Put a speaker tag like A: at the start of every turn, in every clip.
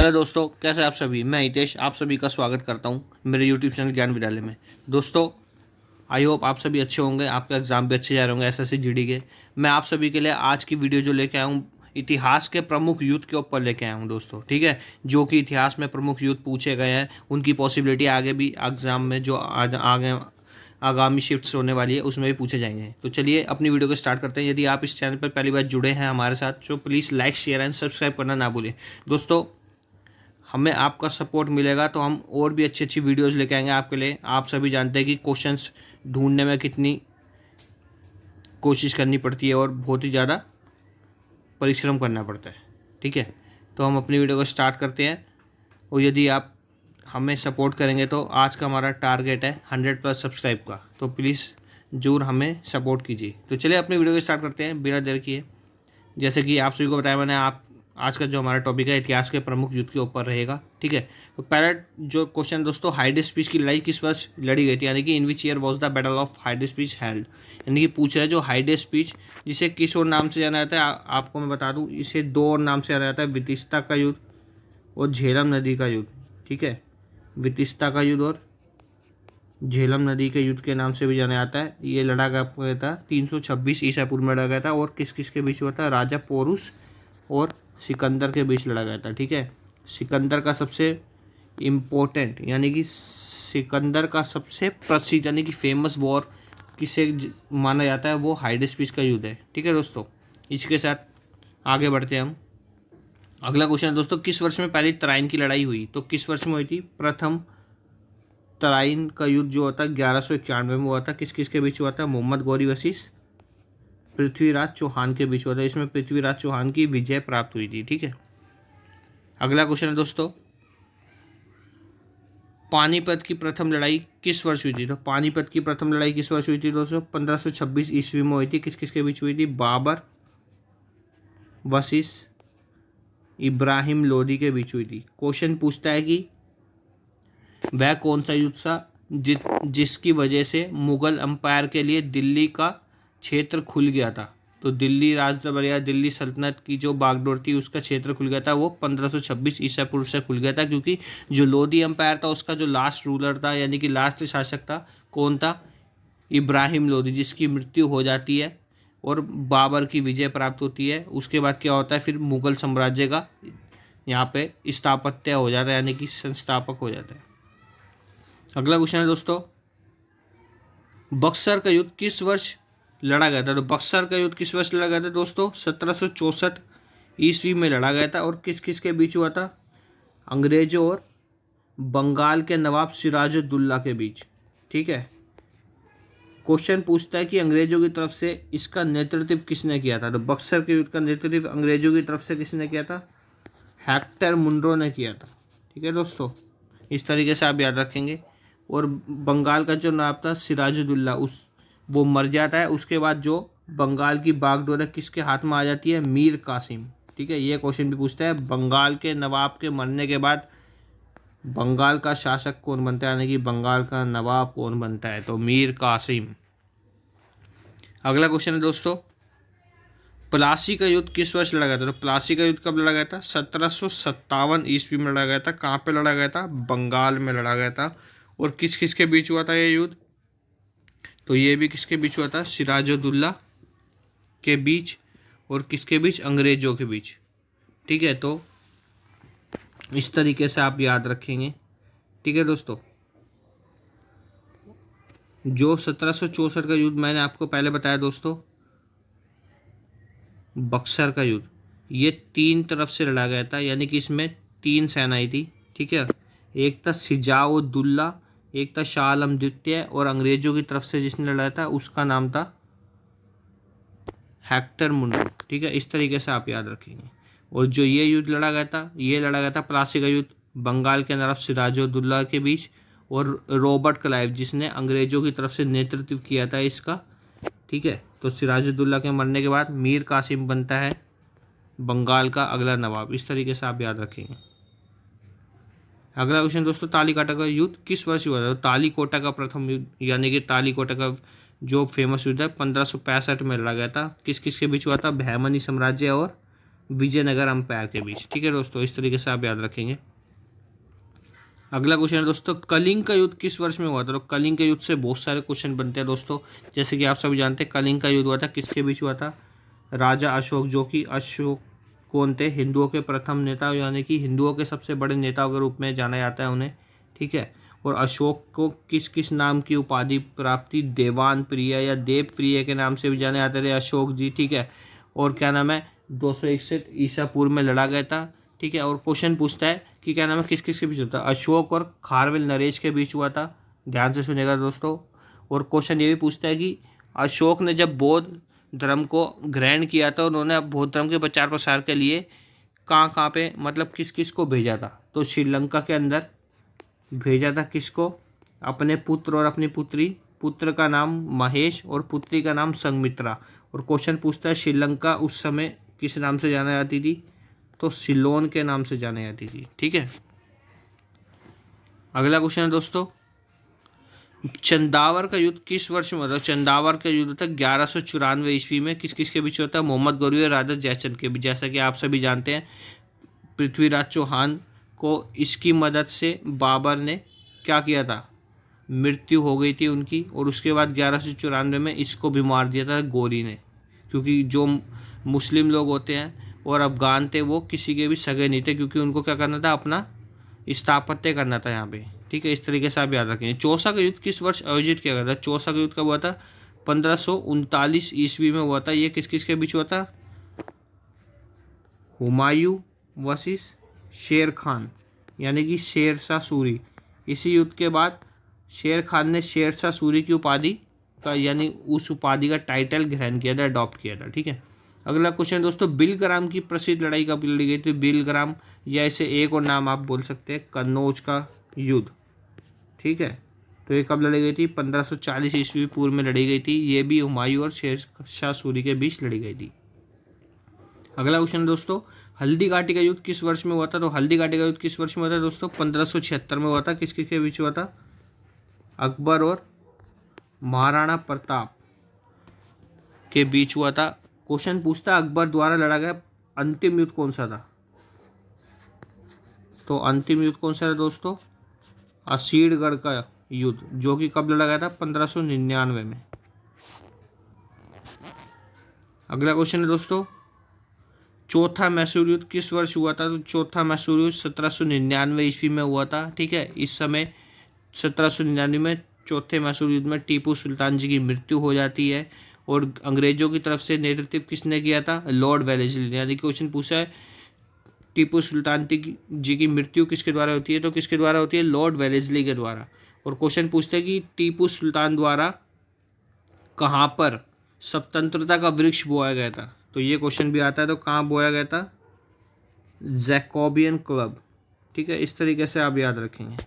A: Hello दोस्तों, कैसे आप सभी। मैं हितेश आप सभी का स्वागत करता हूं मेरे यूट्यूब चैनल ज्ञान विद्यालय में। दोस्तों, आई होप आप सभी अच्छे होंगे, आपके एग्जाम भी अच्छे जा रहे होंगे एसएससी जीडी के। मैं आप सभी के लिए आज की वीडियो जो लेके आया हूँ, इतिहास के प्रमुख युद्ध के ऊपर लेके आया हूँ दोस्तों। ठीक है, जो कि इतिहास में प्रमुख युद्ध पूछे गए हैं, उनकी पॉसिबिलिटी आगे भी एग्जाम में जो आगे आगामी शिफ्ट्स होने वाली है उसमें भी पूछे जाएंगे। तो चलिए अपनी वीडियो को स्टार्ट करते हैं। यदि आप इस चैनल पर पहली बार जुड़े हैं हमारे साथ, तो please like share and subscribe करना ना भूलें। दोस्तों, हमें आपका सपोर्ट मिलेगा तो हम और भी अच्छी अच्छी वीडियोस लेके आएंगे आपके लिए। आप सभी जानते हैं कि क्वेश्चंस ढूंढने में कितनी कोशिश करनी पड़ती है और बहुत ही ज़्यादा परिश्रम करना पड़ता है। ठीक है, तो हम अपनी वीडियो को स्टार्ट करते हैं। और यदि आप हमें सपोर्ट करेंगे तो आज का हमारा टारगेट है 100+ सब्सक्राइब का, तो प्लीज़ ज़रूर हमें सपोर्ट कीजिए। तो चलिए अपनी वीडियो को स्टार्ट करते हैं बिना देर किए। जैसे कि आप सभी को बताया मैंने, आप आज का जो हमारा टॉपिक है इतिहास के प्रमुख युद्ध के ऊपर रहेगा। ठीक है, तो पहला जो क्वेश्चन दोस्तों, हाइडेस्ट स्पीच की लड़ाई किस वर्ष लड़ी गई थी, यानी कि in which year was the battle of Hydaspes held. यानी कि पूछ रहा है जो हाइडेस्ट स्पीच, जिसे किस और नाम से जाना जाता है, आपको मैं बता दूं, इसे दो और नाम से जाना जाता है, वितिस्ता का युद्ध और झेलम नदी का युद्ध। ठीक है, वितिस्ता का युद्ध और झेलम नदी के युद्ध के नाम से भी जाना जाता है। ये लड़ा गया था 326 ईसा पूर्व में लड़ा गया था, और किस किस के बीच हुआ था, राजा पोरुस और सिकंदर के बीच लड़ा गया था। ठीक है, सिकंदर का सबसे इम्पोर्टेंट यानी कि सिकंदर का सबसे प्रसिद्ध यानी कि फेमस वॉर किसे माना जाता है, वो हाइडेस्ट स्पीच का युद्ध है। ठीक है दोस्तों, इसके साथ आगे बढ़ते हैं हम। अगला क्वेश्चन है दोस्तों, किस वर्ष में पहली तराइन की लड़ाई हुई। तो किस वर्ष में हुई थी प्रथम तराइन का युद्ध जो होता है 1191 में हुआ था। किस किस के बीच हुआ था, मोहम्मद गौरी वसीस पृथ्वीराज चौहान के बीच हुआ था। इसमें पृथ्वीराज चौहान की विजय प्राप्त हुई थी। ठीक है, अगला क्वेश्चन है दोस्तों, पानीपत की प्रथम लड़ाई किस वर्ष हुई थी। तो पानीपत की प्रथम लड़ाई किस वर्ष हुई थी दोस्तों, 1526 ईस्वी में हुई थी। किस किस के बीच हुई थी, बाबर वसीस इब्राहिम लोदी के बीच हुई थी। क्वेश्चन पूछता है कि वह कौन सा युद्ध था जिसकी वजह से मुगल एम्पायर के लिए दिल्ली का क्षेत्र खुल गया था। तो दिल्ली राजदरबार या दिल्ली सल्तनत की जो बागडोर थी उसका क्षेत्र खुल गया था, वो 1526 ईसा पूर्व से खुल गया था, क्योंकि जो लोदी एम्पायर था उसका जो लास्ट रूलर था यानी कि लास्ट शासक था, कौन था, इब्राहिम लोदी, जिसकी मृत्यु हो जाती है और बाबर की विजय प्राप्त होती है। उसके बाद क्या होता है, फिर मुगल साम्राज्य का यहाँ पे स्थापत्य हो जाता है यानी कि संस्थापक हो जाता है। अगला क्वेश्चन है दोस्तों, बक्सर का युद्ध किस वर्ष लड़ा गया था। तो बक्सर का युद्ध किस वर्ष लड़ा गया था दोस्तों, 1764 ईस्वी में लड़ा गया था, और किस किस के बीच हुआ था, अंग्रेजों और बंगाल के नवाब सिराजुद्दौला के बीच। ठीक है, क्वेश्चन पूछता है कि अंग्रेजों की तरफ से इसका नेतृत्व किसने किया था। तो बक्सर के युद्ध का नेतृत्व अंग्रेजों की तरफ से किसने किया था, हेक्टर मुनरो ने किया था। ठीक है दोस्तों, इस तरीके से आप याद रखेंगे। और बंगाल का जो नवाब था सिराजुद्दौला, वो मर जाता है। उसके बाद जो बंगाल की बागडोर किसके हाथ में आ जाती है, मीर कासिम। ठीक है, ये क्वेश्चन भी पूछता है, बंगाल के नवाब के मरने के बाद बंगाल का शासक कौन बनता है, यानी कि बंगाल का नवाब कौन बनता है, तो मीर कासिम। अगला क्वेश्चन है दोस्तों, प्लासी का युद्ध किस वर्ष लड़ा गया था। तो प्लासी का युद्ध कब लड़ा गया था, 1757 ईस्वी में लड़ा गया था। कहाँ पे लड़ा गया था, बंगाल में लड़ा गया था। और किस किस के बीच हुआ था ये युद्ध, तो ये भी किसके बीच हुआ था, सिराजुद्दौला के बीच, और किसके बीच, अंग्रेजों के बीच। ठीक है, तो इस तरीके से आप याद रखेंगे। ठीक है दोस्तों, जो 1764 का युद्ध मैंने आपको पहले बताया दोस्तों, बक्सर का युद्ध, ये 3 तरफ से लड़ा गया था, यानी कि इसमें 3 सेनाएं थी। ठीक है, एक था सिजाउद्दौला, एक था शाह आलम द्वितीय, और अंग्रेजों की तरफ से जिसने लड़ा था उसका नाम था हेक्टर मुनरो। ठीक है, इस तरीके से आप याद रखेंगे। और जो ये युद्ध लड़ा गया था, ये लड़ा गया था प्लासी का युद्ध बंगाल के नवाब सिराजुद्दौला के बीच और रॉबर्ट क्लाइव, जिसने अंग्रेजों की तरफ से नेतृत्व किया था इसका। ठीक है, तो सिराजुद्दौला के मरने के बाद मीर कासिम बनता है बंगाल का अगला नवाब। इस तरीके से आप याद रखेंगे। अगला क्वेश्चन दोस्तों, तालीकोटा का युद्ध किस वर्ष हुआ था। तालीकोटा का प्रथम युद्ध यानी कि तालीकोटा का जो फेमस युद्ध है 1565 में लड़ा गया था। किस किस के बीच हुआ था, बहमनी साम्राज्य और विजयनगर अंपायर के बीच। ठीक है दोस्तों, इस तरीके से आप याद रखेंगे। अगला क्वेश्चन है दोस्तों, कलिंग का युद्ध किस वर्ष में हुआ था? तो कलिंग के युद्ध से बहुत सारे क्वेश्चन बनते हैं दोस्तों। जैसे कि आप सभी जानते हैं कलिंग का युद्ध हुआ था, किसके बीच हुआ था? राजा अशोक, जो कि अशोक कौन थे? हिंदुओं के प्रथम नेता, यानी कि हिंदुओं के सबसे बड़े नेताओं के रूप में जाना जाता है उन्हें। ठीक है, और अशोक को किस किस नाम की उपाधि प्राप्ति? देवान प्रिय या देव प्रिय के नाम से भी जाने जाते थे अशोक जी। ठीक है, और क्या नाम है, 261 ईसा पूर्व में लड़ा गया था। ठीक है, और क्वेश्चन पूछता है कि क्या नाम है, किस किस के बीच होता है? अशोक और खारवेल नरेश के बीच हुआ था। ध्यान से सुनेगा दोस्तों। और क्वेश्चन ये भी पूछता है कि अशोक ने जब बौद्ध धर्म को ग्रहण किया था, उन्होंने अब बौद्ध धर्म के प्रचार प्रसार के लिए कहाँ कहाँ पे, मतलब किस किस को भेजा था? तो श्रीलंका के अंदर भेजा था। किसको? अपने पुत्र और अपनी पुत्री। पुत्र का नाम महेश और पुत्री का नाम संघमित्रा। और क्वेश्चन पूछता है श्रीलंका उस समय किस नाम से जाना जाती थी? तो सिलोन के नाम से जाने जाती थी। ठीक है, अगला क्वेश्चन है दोस्तों, चंदावर का युद्ध किस वर्ष में होता है? चंदावर का युद्ध था 1194 ईस्वी में। किस किस के बीच होता है? मोहम्मद गौरी और राजा जयचंद के बीच। जैसा कि आप सभी जानते हैं, पृथ्वीराज चौहान को इसकी मदद से बाबर ने क्या किया था? मृत्यु हो गई थी उनकी, और उसके बाद 1194 में इसको भी मार दिया था गौरी ने, क्योंकि जो मुस्लिम लोग होते हैं और अफगान थे वो किसी के भी सगे नहीं थे, क्योंकि उनको क्या करना था? अपना स्थापत्य करना था यहाँ पे। ठीक है, इस तरीके से आप याद रखेंगे। चौसा का युद्ध किस वर्ष आयोजित किया गया था? चौसा का युद्ध कब हुआ था? 1539 ईस्वी में हुआ था। ये किस किस के बीच हुआ था? हुमायूं वर्सेस शेर खान, यानी कि शेरशाह सूरी। इसी युद्ध के बाद शेर खान ने शेरशाह सूरी की उपाधि का, यानी उस उपाधि का टाइटल ग्रहण किया था, अडॉप्ट किया था। ठीक है, अगला क्वेश्चन दोस्तों, बिलग्राम की प्रसिद्ध लड़ाई कब लड़ी गई थी? बिलग्राम, या ऐसे एक और नाम आप बोल सकते हैं कन्नौज का युद्ध। ठीक है, तो ये कब लड़ी गई थी? 1540 ईस्वी पूर्व में लड़ी गई थी। ये भी हुमायूं और शेरशाह सूरी के बीच लड़ी गई थी। अगला क्वेश्चन दोस्तों, हल्दी घाटी का युद्ध किस वर्ष में हुआ था? तो हल्दी घाटी का युद्ध किस वर्ष में हुआ था दोस्तों? 1576 में हुआ था। किस किस के बीच हुआ था? अकबर और महाराणा प्रताप के बीच हुआ था। क्वेश्चन पूछता है अकबर द्वारा लड़ा गया अंतिम युद्ध कौन सा था? तो अंतिम युद्ध कौन सा था दोस्तों? असीरगढ़ का युद्ध, जो कि कब लड़ा गया था? 1599 में। अगला क्वेश्चन है दोस्तों, चौथा मैसूर युद्ध किस वर्ष हुआ था? तो चौथा मैसूर युद्ध 1799 ईस्वी में हुआ था। ठीक है, इस समय 1799 में चौथे मैसूर युद्ध में टीपू सुल्तान जी की मृत्यु हो जाती है, और अंग्रेजों की तरफ से नेतृत्व किसने किया था? लॉर्ड वेलेस्ली ने। यानी क्वेश्चन पूछा है टीपू सुल्तान जी की मृत्यु किसके द्वारा होती है? तो किसके द्वारा होती है? लॉर्ड वेलेस्ली के द्वारा। और क्वेश्चन पूछते हैं कि टीपू सुल्तान द्वारा कहाँ पर स्वतंत्रता का वृक्ष बोया गया था? तो ये क्वेश्चन भी आता है, तो कहाँ बोया गया था? Jacobean club. ठीक है, इस तरीके से आप याद रखेंगे।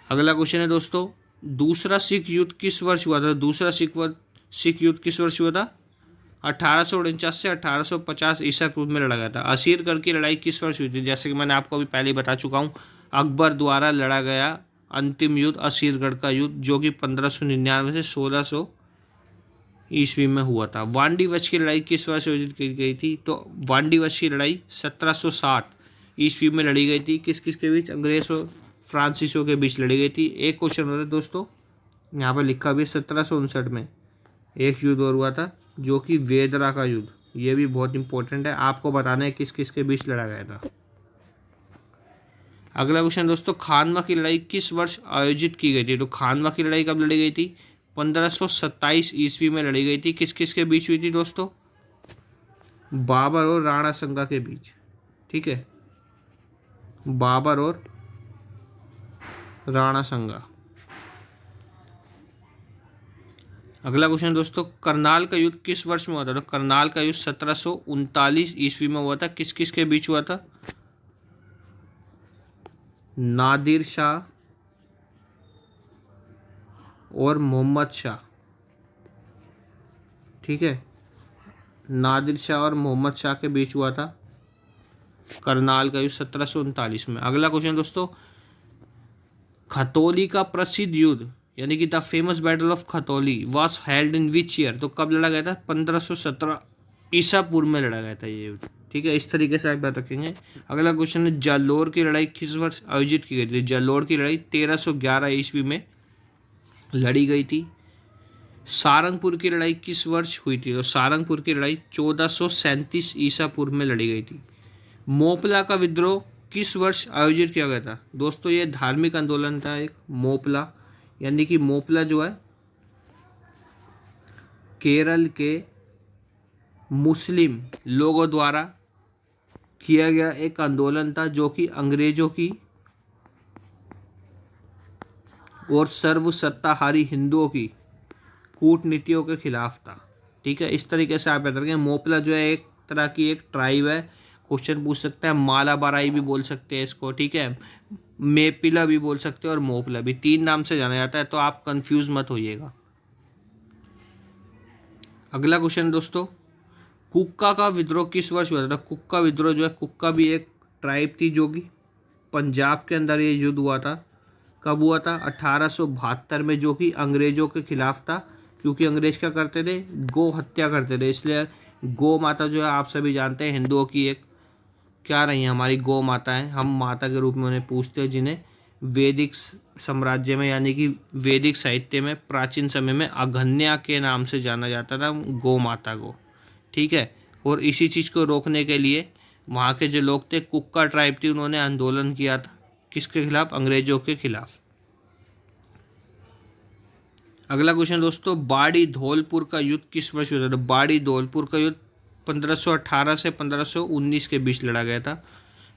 A: अगला क्वेश्चन है दोस्तों, दूसरा सिख युद्ध किस वर्ष हुआ था? दूसरा सिख युद्ध किस वर्ष हुआ था? 1849 से 1850 ईसा पूर्व में लड़ा गया था। असीरगढ़ की लड़ाई किस वर्ष हुई थी? जैसे कि मैंने आपको अभी पहले ही बता चुका हूँ, अकबर द्वारा लड़ा गया अंतिम युद्ध असीरगढ़ का युद्ध, जो कि 1599 से 1600 ईस्वी में हुआ था। वांडीवच की लड़ाई किस वर्ष आयोजित की गई थी? तो वांडीवच की लड़ाई 1760 ईस्वी में लड़ी गई थी। किस किस के बीच? अंग्रेज और फ्रांसीसियों के बीच लड़ी गई थी। एक क्वेश्चन होता है दोस्तों, यहाँ पर लिखा भी 1759 में एक युद्ध और हुआ था, जो कि वेदरा का युद्ध। ये भी बहुत इंपॉर्टेंट है, आपको बताना है किस किस के बीच लड़ा गया था। अगला क्वेश्चन दोस्तों, खानवा की लड़ाई किस वर्ष आयोजित की गई थी? तो खानवा की लड़ाई कब लड़ी गई थी? 1527 ईस्वी में लड़ी गई थी। किस किस के बीच हुई थी दोस्तों? बाबर और राणा संगा के बीच। ठीक है, बाबर और राणा संगा। अगला क्वेश्चन दोस्तों, करनाल का युद्ध किस वर्ष में हुआ था? तो करनाल का युद्ध 1739 ईस्वी में हुआ था। किस किस के बीच हुआ था? नादिर शाह और मोहम्मद शाह। ठीक है, नादिर शाह और मोहम्मद शाह के बीच हुआ था करनाल का युद्ध 1739 में। अगला क्वेश्चन दोस्तों, खतौली का प्रसिद्ध युद्ध, यानी कि the famous battle of Khatauli was held in which year? तो कब लड़ा गया था? 1517 ईसा पूर्व में लड़ा गया था ये युद्ध। ठीक है, इस तरीके से आप बात रखेंगे। अगला क्वेश्चन है, जालोर की लड़ाई किस वर्ष आयोजित की गई थी? जालोर की लड़ाई 1311 ईस्वी में लड़ी गई थी। सारंगपुर की लड़ाई किस वर्ष हुई थी? तो सारंगपुर की लड़ाई 1437 ईसा पूर्व में लड़ी गई थी। मोपला का विद्रोह किस वर्ष आयोजित किया गया था? दोस्तों ये धार्मिक आंदोलन था एक, मोपला, यानी कि मोपला जो है केरल के मुस्लिम लोगों द्वारा किया गया एक आंदोलन था जो कि अंग्रेजों की और सर्वसत्ताहारी हिंदुओं की कूटनीतियों के खिलाफ था। ठीक है, इस तरीके से आप याद रखें। मोपला जो है एक तरह की एक ट्राइब है। क्वेश्चन पूछ सकता है, मालाबाराई भी बोल सकते हैं इसको। ठीक है, मेपिला भी बोल सकते हैं और मोपला भी, 3 नाम से जाना जाता है, तो आप कंफ्यूज मत होइएगा। अगला क्वेश्चन दोस्तों, कुक्का का विद्रोह किस वर्ष हुआ था? कुक्का विद्रोह जो है, कुक्का भी एक ट्राइब थी जो कि पंजाब के अंदर ये युद्ध हुआ था। कब हुआ था? 1872 में, जो कि अंग्रेजों के खिलाफ था। क्योंकि अंग्रेज क्या करते थे? गौ हत्या करते थे। इसलिए गौ माता जो है आप सभी जानते हैं हिंदुओं की एक क्या रही है, हमारी गौ माता है। हम माता के रूप में उन्हें पूजते हैं, जिन्हें वैदिक साम्राज्य में यानी कि वैदिक साहित्य में प्राचीन समय में अघन्या के नाम से जाना जाता था, गौ माता को। ठीक है, और इसी चीज़ को रोकने के लिए वहाँ के जो लोग थे, कुक्का ट्राइब थी, उन्होंने आंदोलन किया था। किसके खिलाफ? अंग्रेजों के खिलाफ। अगला क्वेश्चन दोस्तों, बाड़ी धौलपुर का युद्ध किस वर्ष हुआ था? बाड़ी धौलपुर का युद्ध 1518 से 1519 के बीच लड़ा गया था।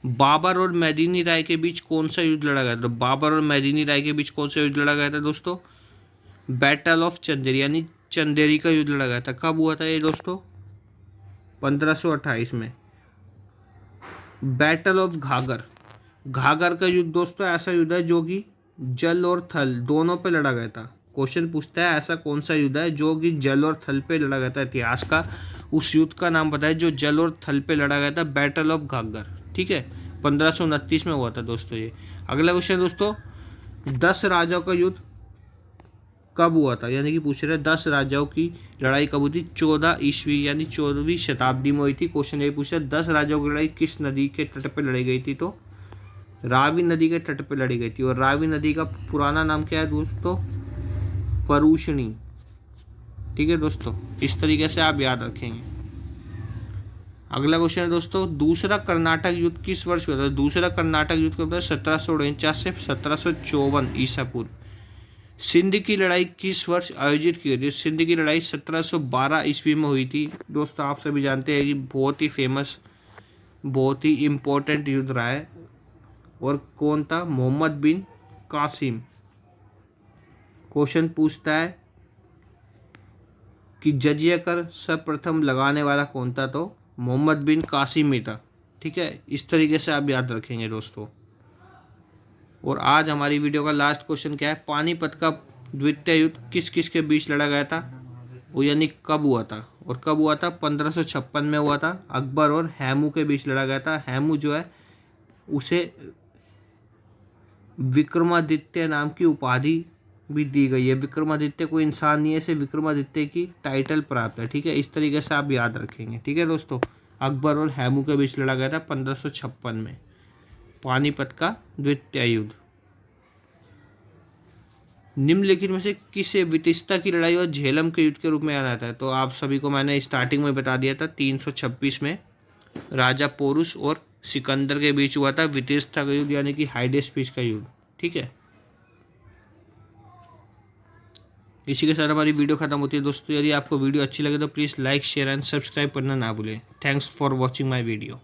A: बाबर और मेदिनी राय के बीच कौन सा युद्ध लड़ा गया था? बाबर और मेदिनी राय के बीच कौन सा युद्ध लड़ा गया था दोस्तों? बैटल ऑफ चंदेरी, यानी चंदेरी का युद्ध लड़ा गया था। कब हुआ था ये दोस्तों? 1528 में। बैटल ऑफ घाघर, घाघर का युद्ध दोस्तों ऐसा युद्ध है जो कि जल और थल दोनों पे लड़ा गया था। क्वेश्चन पूछता है ऐसा कौन सा युद्ध है जो कि जल और थल पे लड़ा गया था इतिहास का, उस युद्ध का नाम बताए जो जल और थल पे लड़ा गया था। Battle of घाघर। ठीक है, 1529 में हुआ था दोस्तों ये। अगला क्वेश्चन दोस्तों, 10 राजाओं का युद्ध कब हुआ था? यानी कि पूछ रहे 10 राजाओं की लड़ाई कब हुई थी? 14 ईस्वी यानी 14वीं शताब्दी में हुई थी। क्वेश्चन ये पूछा 10 राजाओं की लड़ाई किस नदी के तट पर लड़ी गई थी? तो रावी नदी के तट पर लड़ी गई थी। और रावी नदी का पुराना नाम क्या है दोस्तों? परूषणी। ठीक है दोस्तों, इस तरीके से आप याद रखेंगे। अगला क्वेश्चन है दोस्तों, दूसरा कर्नाटक युद्ध किस वर्ष हुआ था? दूसरा कर्नाटक युद्ध कब था? 1749 से 1754 ईसा पूर्व। सिंध की लड़ाई किस वर्ष आयोजित की गई थी? सिंध की लड़ाई 1712 ईस्वी में हुई थी। दोस्तों आप सभी जानते हैं कि बहुत ही फेमस, बहुत ही इम्पोर्टेंट युद्ध रहा है। और कौन था? मोहम्मद बिन कासिम। क्वेश्चन पूछता है कि जजिया कर सर्वप्रथम लगाने वाला कौन था? तो मोहम्मद बिन कासिम ही था। ठीक है, इस तरीके से आप याद रखेंगे दोस्तों। और आज हमारी वीडियो का लास्ट क्वेश्चन क्या है? पानीपत का द्वितीय युद्ध किस किस के बीच लड़ा गया था? वो यानी कब हुआ था? और कब हुआ था? 1556 में हुआ था। अकबर और हैमू के बीच लड़ा गया था। हैमू जो है उसे विक्रमादित्य नाम की उपाधि भी दी गई है। विक्रमादित्य कोई इंसान नहीं है, इसे विक्रमादित्य की टाइटल प्राप्त है। ठीक है, इस तरीके से आप याद रखेंगे। ठीक है दोस्तों, अकबर और हैमू के बीच लड़ा गया था 1556 में, पानीपत का द्वितीय युद्ध। निम्नलिखित में से किसे वितिस्ता की लड़ाई और झेलम के युद्ध के रूप में जाना जाता है? तो आप सभी को मैंने स्टार्टिंग में बता दिया था, 326 में राजा पोरुष और सिकंदर के बीच हुआ था वितिस्ता का युद्ध, यानी कि हाइडेस्पिस का युद्ध। ठीक है, इसी के साथ हमारी वीडियो खत्म होती है दोस्तों। यदि आपको वीडियो अच्छी लगे तो please like, share and subscribe करना ना भूलें। Thanks for watching my video.